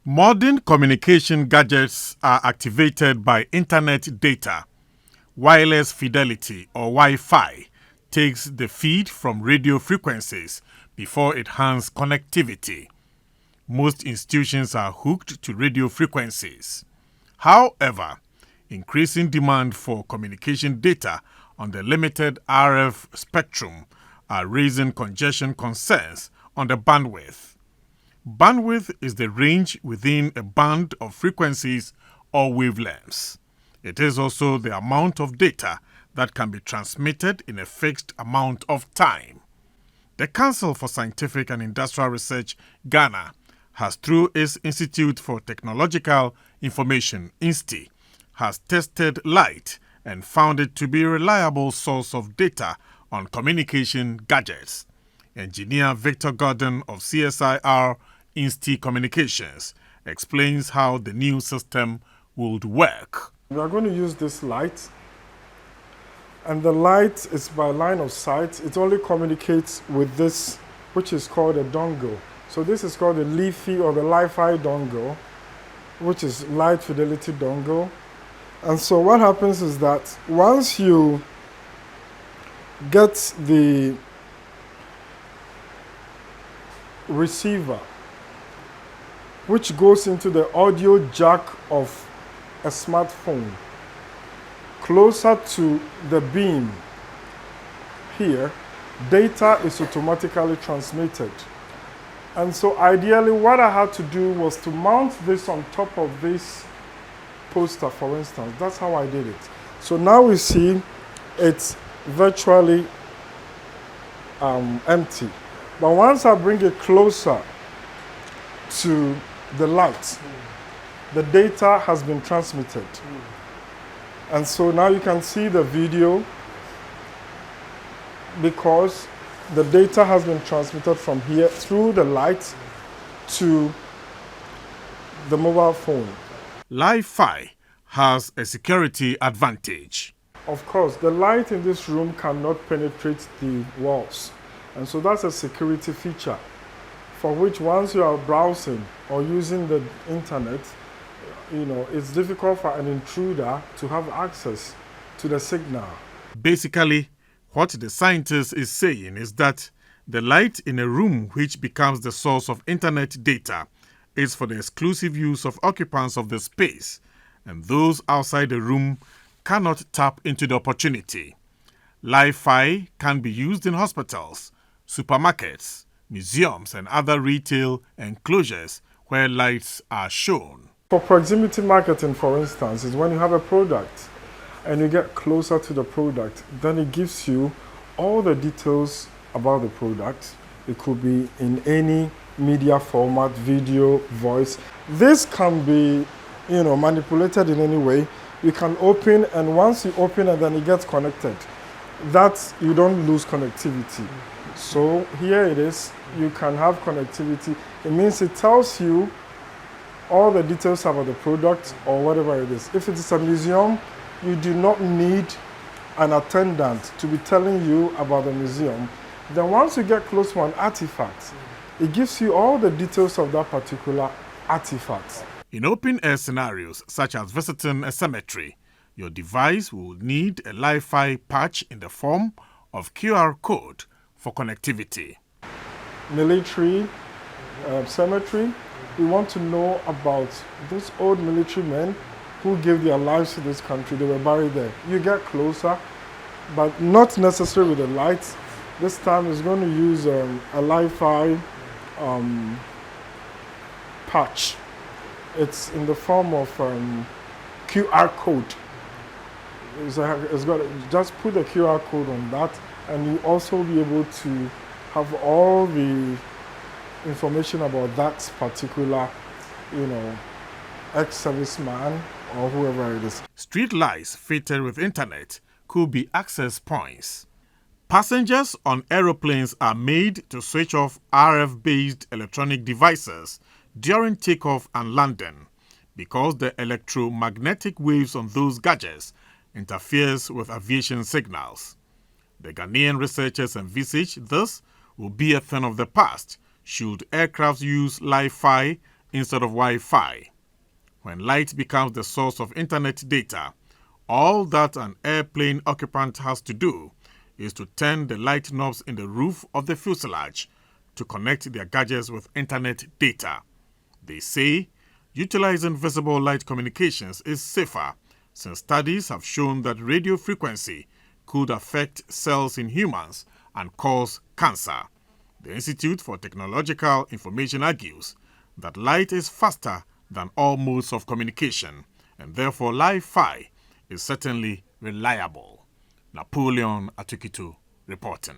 Modern communication gadgets are activated by internet data. Wireless fidelity or Wi-Fi takes the feed from radio frequencies before it hands connectivity. Most institutions are hooked to radio frequencies. However, increasing demand for communication data on the limited RF spectrum are raising congestion concerns on the bandwidth. Bandwidth is the range within a band of frequencies or wavelengths. It is also the amount of data that can be transmitted in a fixed amount of time. The Council for Scientific and Industrial Research, Ghana, has through its Institute for Technological Information, INSTI, has tested light and found it to be a reliable source of data on communication gadgets. Engineer Victor Gordon of CSIR INSTI Communications explains how the new system would work. We are going to use this light, and the light is by line of sight. It only communicates with this, which is called a dongle. So this is called the Li-Fi or the Li-Fi dongle, which is light fidelity dongle. And so what happens is that once you get the receiver, which goes into the audio jack of a smartphone, closer to the beam here, data is automatically transmitted. And so ideally what I had to do was to mount this on top of this poster, for instance. That's how I did it. So now we see it's virtually empty. But once I bring it closer to the light, the data has been transmitted. And so now you can see the video because the data has been transmitted from here through the light to the mobile phone. Li-Fi has a security advantage. Of course, the light in this room cannot penetrate the walls. And so that's a security feature for which once you are browsing or using the internet, it's difficult for an intruder to have access to the signal. Basically, what the scientist is saying is that the light in a room which becomes the source of internet data is for the exclusive use of occupants of the space, and those outside the room cannot tap into the opportunity. Li-Fi can be used in hospitals, supermarkets, museums, and other retail enclosures where lights are shown. For proximity marketing, for instance, is when you have a product and you get closer to the product, then it gives you all the details about the product. It could be in any media format, video, voice. This can be, manipulated in any way. You can open, and once you open it, then it gets connected. That you don't lose connectivity. So here it is. You can have connectivity. It means it tells you all the details about the product or whatever it is. If it is a museum, you do not need an attendant to be telling you about the museum. Then once you get close to an artifact, it gives you all the details of that particular artifact. In open-air scenarios, such as visiting a cemetery, your device will need a Li-Fi patch in the form of QR code for connectivity. Military, cemetery, we want to know about those old military men who gave their lives to this country. They were buried there. You get closer, but not necessarily with the lights. This time it's going to use a Li-Fi patch. It's in the form of QR code. Just put the QR code on that, and you also be able to have all the information about that particular, ex-serviceman or whoever it is. Street lights fitted with internet could be access points. Passengers on aeroplanes are made to switch off RF-based electronic devices during takeoff and landing because the electromagnetic waves on those gadgets interferes with aviation signals. The Ghanaian researchers envisage this will be a thing of the past should aircraft use Li-Fi instead of Wi-Fi. When light becomes the source of internet data, all that an airplane occupant has to do is to turn the light knobs in the roof of the fuselage to connect their gadgets with internet data. They say utilizing visible light communications is safer, since studies have shown that radio frequency could affect cells in humans and cause cancer. The Institute for Technological Information argues that light is faster than all modes of communication, and therefore Wi-Fi is certainly reliable. Napoleon Atukitu reporting.